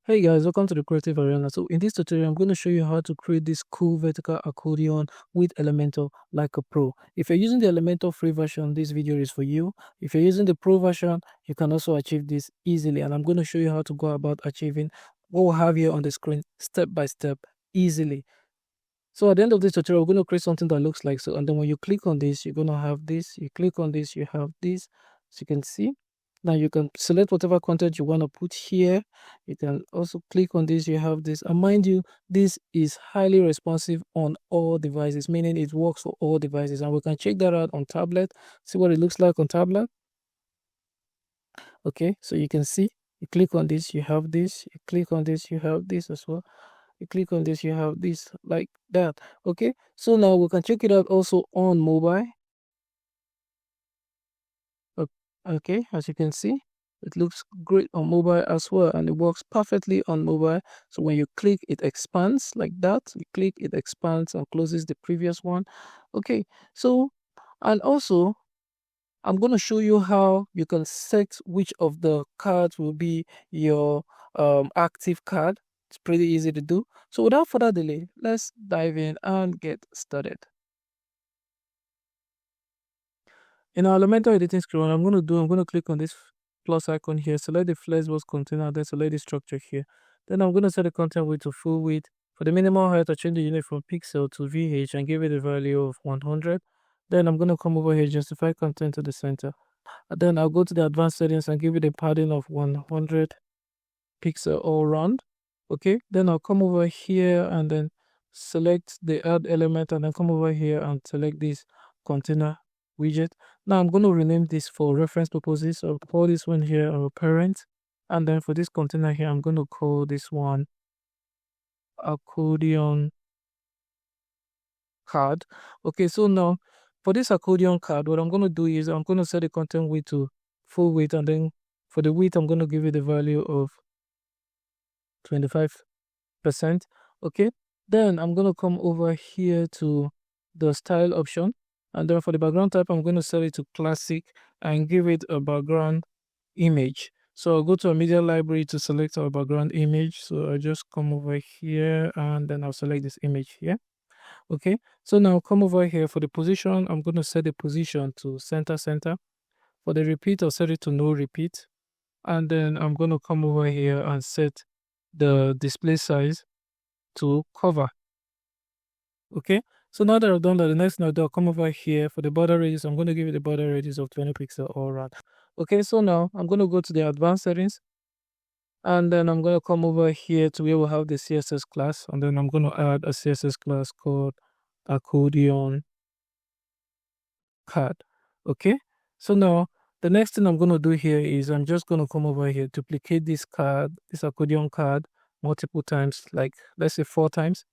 Hey guys, welcome to the Creative Arena. So in this tutorial, I'm going to show you how to create this cool vertical accordion with Elementor like a pro. If you're using the Elementor free version, this video is for you. If you're using the pro version, you can also achieve this easily. And I'm going to show you how to go about achieving what we have here on the screen step by step easily. So at the end of this tutorial, we're going to create something that looks like so. And then when you click on this, you're going to have this. You click on this, you have this. As you can see. Now you can select whatever content you want to put here. You can also click on this, you have this. And mind you, this is highly responsive on all devices, meaning it works for all devices. And we can check that out on tablet, see what it looks like on tablet. Okay, so you can see, you click on this, you have this. You click on this, you have this as well. You click on this, you have this like that. Okay, so now we can check it out also on mobile. Okay, as you can see, it looks great on mobile as well, and it works perfectly on mobile. So when you click, it expands like that. You click, it expands and closes the previous one. Okay, so and also I'm going to show you how you can set which of the cards will be your active card. It's pretty easy to do. So without further delay, let's dive in and get started. In our Elementor editing screen, what I'm going to click on this plus icon here, select the flexbox container, then select the structure here. Then I'm going to set the content width to full width. For the minimal height, I change the unit from pixel to VH and give it a value of 100. Then I'm going to come over here, justify content to the center. And then I'll go to the advanced settings and give it a padding of 100 pixel all round. Okay, then I'll come over here and then select the add element and then come over here and select this container widget. Now I'm going to rename this for reference purposes. I'll call this one here our parent, and then for this container here, I'm going to call this one accordion card. Okay, so now for this accordion card, what I'm going to do is I'm going to set the content width to full width, and then for the width, I'm going to give it the value of 25%. Okay, then I'm going to come over here to the style option, and then for the background type, I'm going to set it to classic and give it a background image. So I'll go to a media library to select our background image. So I just come over here and then I'll select this image here. Okay, so now come over here for the position. I'm going to set the position to center. For the repeat, I'll set it to no repeat. And then I'm going to come over here and set the display size to cover. Okay, so now that I've done that, the next thing I'll come over here for the border radius. I'm going to give it a border radius of 20 pixels all around. Okay, so now I'm going to go to the advanced settings, and then I'm going to come over here to where we'll have the CSS class, and then I'm going to add a CSS class called Accordion card. Okay, so now the next thing I'm going to do here is I'm just going to come over here, duplicate this card, this accordion card multiple times, like let's say 4 times.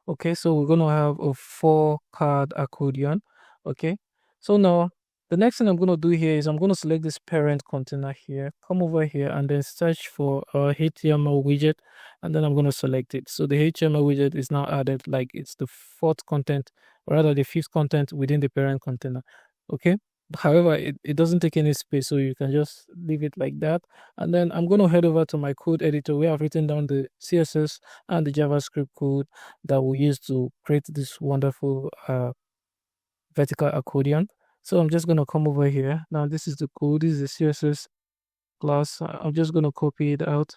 Okay, so we're going to have a 4 card accordion. Okay, so now the next thing I'm going to do here is I'm going to select this parent container here, come over here and then search for a HTML widget, and then I'm going to select it. So the HTML widget is now added, like it's the 4th content, or rather the 5th content within the parent container. Okay, however, it doesn't take any space, so you can just leave it like that. And then I'm going to head over to my code editor where I've written down the CSS and the JavaScript code that we use to create this wonderful vertical accordion. So I'm just going to come over here. Now this is the code, this is the CSS class. I'm just going to copy it out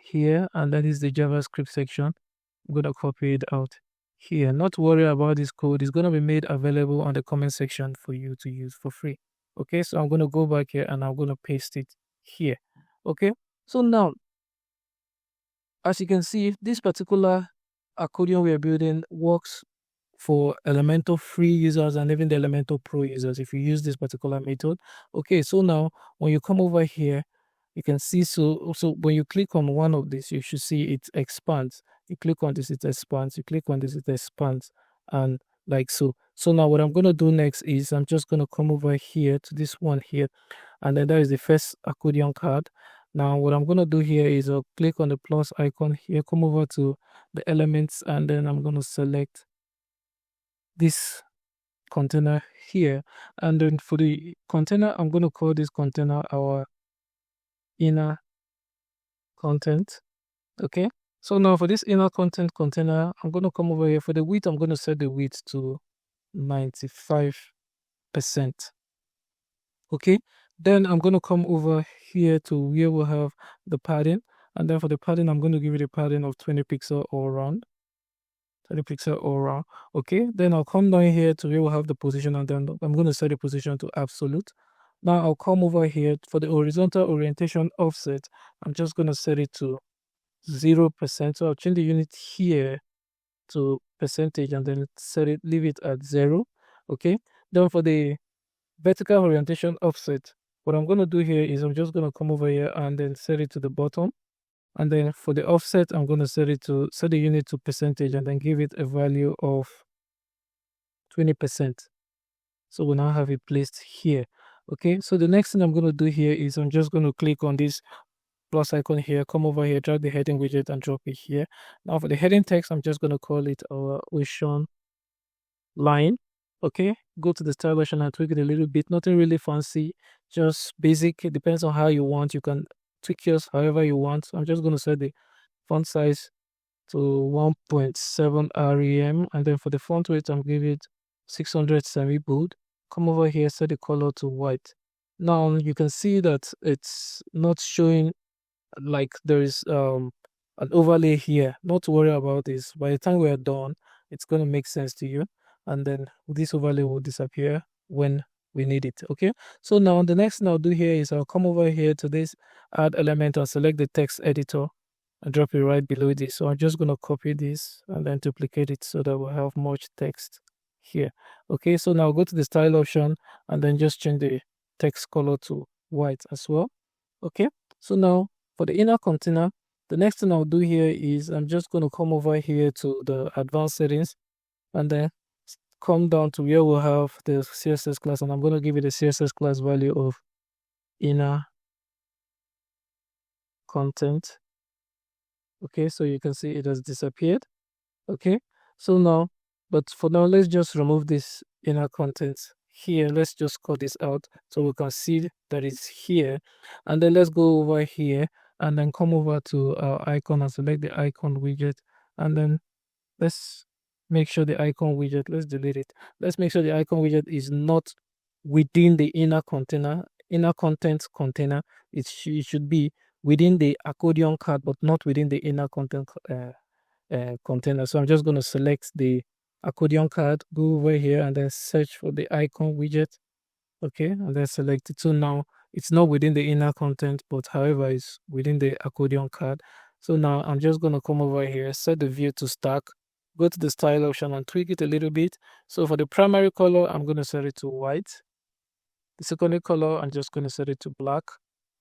here, and that is the JavaScript section. I'm going to copy it out here. Not to worry about this code, it's going to be made available on the comment section for you to use for free. Okay, so I'm going to go back here and I'm going to paste it here. Okay, so now as you can see, this particular accordion we are building works for Elementor free users and even the Elementor Pro users if you use this particular method. Okay, so now when you come over here, you can see, so when you click on one of these, you should see it expands. You click on this, it expands. You click on this, it expands, and like so. So now what I'm going to do next is I'm just going to come over here to this one here, and then that is the first accordion card. Now what I'm going to do here is I'll click on the plus icon here, come over to the elements, and then I'm going to select this container here, and then for the container, I'm going to call this container our inner content. Okay, so now for this inner content container, I'm going to come over here. For the width, I'm going to set the width to 95%. Okay, then I'm going to come over here to where we'll have the padding, and then for the padding, I'm going to give it a padding of 20 pixel all around. 20 pixel all around. Okay, then I'll come down here to where we'll have the position, and then I'm going to set the position to absolute. Now I'll come over here for the horizontal orientation offset. I'm just going to set it to 0%. So I'll change the unit here to percentage and then leave it at 0. Okay, then for the vertical orientation offset, what I'm going to do here is I'm just going to come over here and then set it to the bottom. And then for the offset, I'm going to set the unit to percentage and then give it a value of 20%. So we now have it placed here. Okay, so the next thing I'm going to do here is I'm just going to click on this plus icon here, come over here, drag the heading widget and drop it here. Now for the heading text, I'm just going to call it our ocean line. Okay, go to the style option and tweak it a little bit. Nothing really fancy, just basic. It depends on how you want. You can tweak yours however you want. I'm just going to set the font size to 1.7 rem, and then for the font weight, I'm giving it 600 semi bold. Come over here, set the color to white. Now you can see that it's not showing like there is an overlay here. Not to worry about this. By the time we are done, it's going to make sense to you, and then this overlay will disappear when we need it. Okay, so now the next thing I'll do here is I'll come over here to this add element and select the text editor and drop it right below this. So I'm just going to copy this and then duplicate it so that we'll have much text here. Okay, so now go to the style option and then just change the text color to white as well. Okay, so now for the inner container, the next thing I'll do here is I'm just going to come over here to the advanced settings and then come down to where we'll have the CSS class, and I'm going to give it a CSS class value of inner content. Okay, so you can see it has disappeared. Okay, so now, but for now, let's just remove this inner content here. Let's just cut this out so we can see that it's here. And then let's go over here and then come over to our icon and select the icon widget. And then let's make sure the icon widget, let's delete it. Let's make sure the icon widget is not within the inner container, inner content container. It should be within the accordion card, but not within the inner content container. So I'm just going to select the accordion card, go over here and then search for the icon widget. Okay, and then select it. So now it's not within the inner content, but however, it's within the accordion card. So now I'm just going to come over here, set the view to stack, go to the style option and tweak it a little bit. So for the primary color, I'm going to set it to white. The secondary color, I'm just going to set it to black.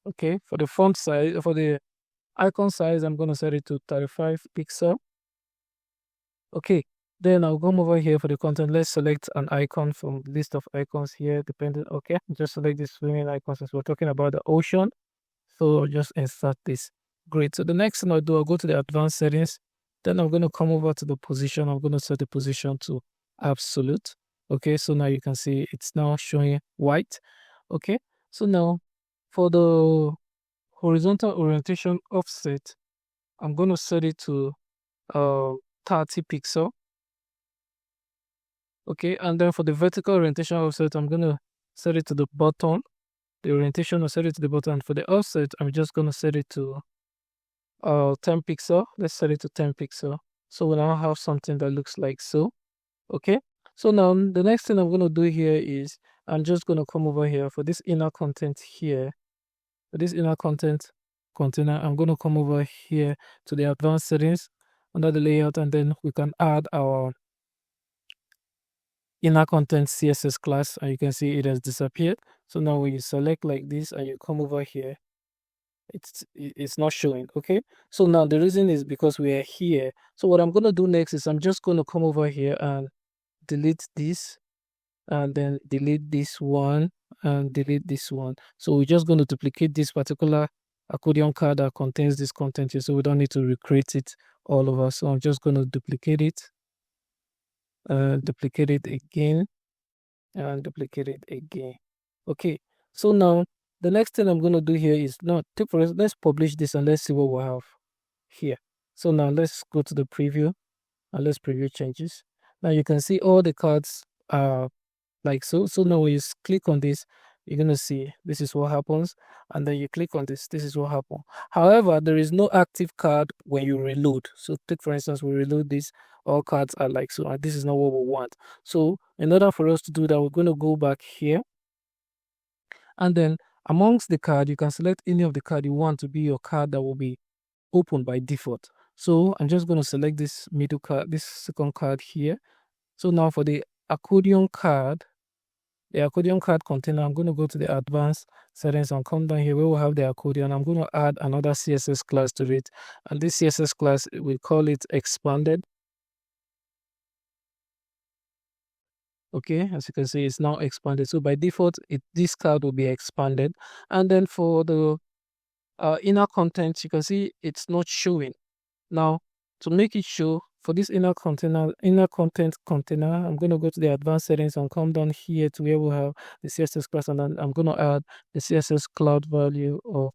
Okay, for the font size, for the icon size, I'm going to set it to 35 pixel. Okay, then I'll come over here for the content. Let's select an icon from list of icons here, depending. Okay, just select this swimming icon since we're talking about the ocean. So I'll just insert this. Great. So the next thing I'll do, I'll go to the advanced settings. Then I'm going to come over to the position. I'm going to set the position to absolute. Okay, so now you can see it's now showing white. Okay, so now for the horizontal orientation offset, I'm going to set it to 30 pixel. Okay, and then for the vertical orientation offset, I'm going to set it to the bottom. The orientation, I'll set it to the bottom. For the offset, I'm just going to set it to 10 pixel. Let's set it to 10 pixel. So we now have something that looks like so. Okay, so now the next thing I'm going to do here is I'm just going to come over here for this inner content here. For this inner content container, I'm going to come over here to the advanced settings under the layout, and then we can add our inner content CSS class, and you can see it has disappeared. So now when you select like this and you come over here, it's not showing. Okay, so now the reason is because we are here. So what I'm going to do next is I'm just going to come over here and delete this, and then delete this one and delete this one. So we're just going to duplicate this particular accordion card that contains this content here, so we don't need to recreate it all over. So I'm just going to duplicate it again and duplicate it again. Okay, so now the next thing I'm going to do here is now take for let's publish this and let's see what we have here. So now let's go to the preview and let's preview changes. Now you can see all the cards are like so. So now when you click on this, you're gonna see this is what happens, and then you click on this is what happens. However, there is no active card when you reload. So take for instance, we reload this, all cards are like so, and this is not what we want. So in order for us to do that, we're going to go back here, and then amongst the card, you can select any of the card you want to be your card that will be open by default. So I'm just going to select this middle card, this second card here. So now for the accordion card, the accordion card container, I'm going to go to the advanced settings and come down here where we have the accordion. I'm going to add another CSS class to it, and this CSS class, we call it expanded. Okay, as you can see, it's now expanded. So by default, this card will be expanded. And then for the inner content, you can see it's not showing. Now, to make it show, for this inner content container, I'm going to go to the advanced settings and come down here to where we have the CSS class, and then I'm going to add the CSS cloud value of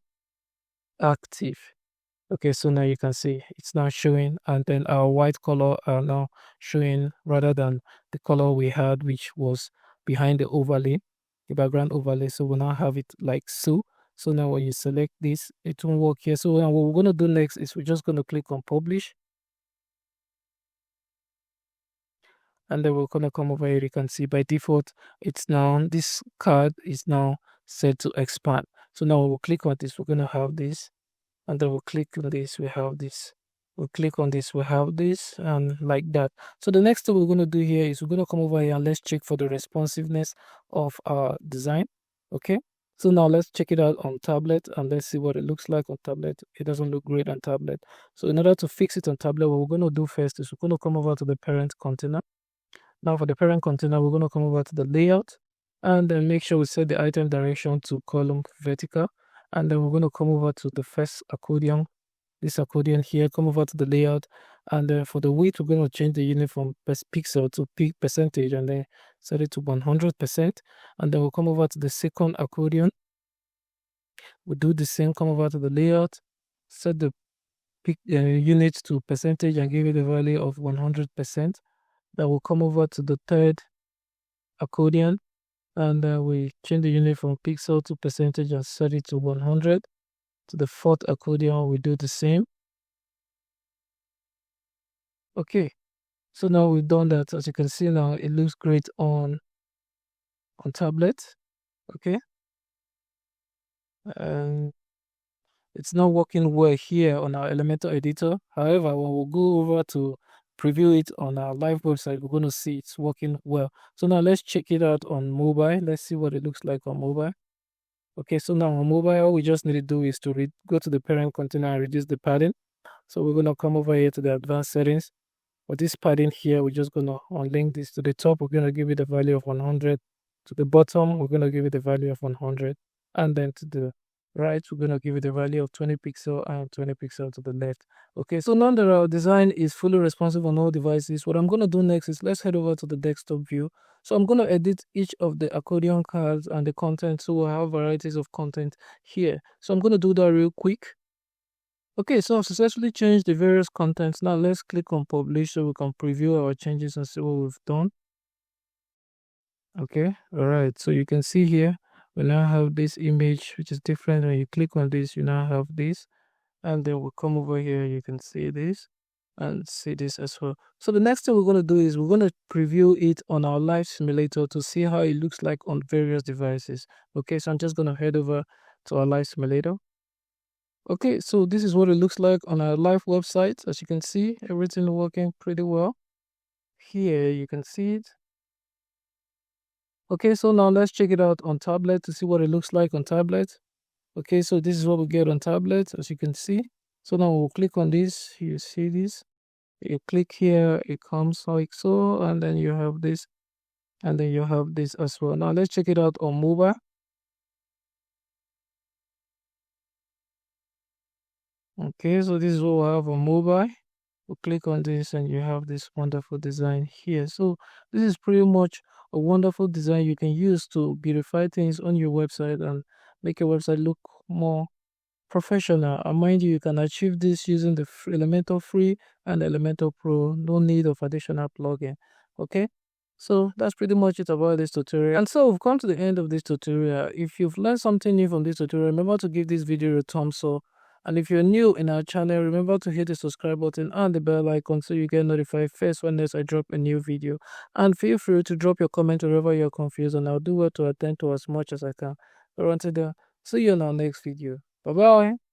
active. Okay, so now you can see it's now showing, and then our white color are now showing rather than the color we had, which was behind the overlay, the background overlay. So we now have it like so. So now when you select this, it won't work here. So now what we're going to do next is we're just going to click on publish. And then we're going to come over here. You can see by default, it's now, this card is now set to expand. So now we'll click on this, we're going to have this. And then we'll click on this, we have this. We'll click on this, we have this, and like that. So the next thing we're going to do here is we're going to come over here and let's check for the responsiveness of our design. Okay, so now let's check it out on tablet and let's see what it looks like on tablet. It doesn't look great on tablet. So in order to fix it on tablet, what we're going to do first is we're going to come over to the parent container. Now for the parent container, we're going to come over to the layout and then make sure we set the item direction to column vertical. And then we're going to come over to the first accordion, this accordion here, come over to the layout. And for the width, we're going to change the unit from pixel to percentage and then set it to 100%. And then we'll come over to the second accordion. We'll do the same, come over to the layout, set the unit to percentage and give it a value of 100%. Then we'll come over to the third accordion and we change the unit from pixel to percentage and set it to 100. To the fourth accordion, we do the same. Okay, so now we've done that. As you can see now, it looks great on tablet. Okay, and it's not working well here on our Elementor editor. However, when we'll go over to preview it on our live website, we're going to see it's working well. So now let's check it out on mobile. Let's see what it looks like on mobile. Okay, so now on mobile, all we just need to do is to go to the parent container and reduce the padding. So we're going to come over here to the advanced settings. For this padding here, we're just going to unlink this to the top. We're going to give it a value of 100. To the bottom, we're going to give it a value of 100. And then to the right, we're going to give it a value of 20 pixel and 20 pixel to the left. Okay, so now that our design is fully responsive on all devices, what I'm going to do next is let's head over to the desktop view. So I'm going to edit each of the accordion cards and the content, so we'll have varieties of content here. So I'm going to do that real quick. Okay, so I've successfully changed the various contents. Now let's click on publish so we can preview our changes and see what we've done. Okay, all right, so you can see here we now have this image which is different. When you click on this, you now have this, and then we'll come over here, you can see this and see this as well. So the next thing we're going to do is we're going to preview it on our live simulator to see how it looks like on various devices. Okay, so I'm just going to head over to our live simulator. Okay, so this is what it looks like on our live website. As you can see, everything working pretty well. Here you can see it. Okay, so now let's check it out on tablet to see what it looks like on tablet. Okay, so this is what we get on tablet, as you can see. So now we'll click on this, you see this. You click here, it comes like so, and then you have this, and then you have this as well. Now let's check it out on mobile. Okay, so this is what we have on mobile. We'll click on this and you have this wonderful design here. So this is pretty much a wonderful design you can use to beautify things on your website and make your website look more professional. And mind you can achieve this using the Elementor Free and Elementor Pro. No need of additional plugin. Okay, so that's pretty much it about this tutorial. And so we've come to the end of this tutorial. If you've learned something new from this tutorial, remember to give this video a thumbs up. And if you're new in our channel, remember to hit the subscribe button and the bell icon so you get notified first when I drop a new video. And feel free to drop your comment wherever you're confused, and I'll do well to attend to as much as I can. But until then, see you in our next video. Bye bye.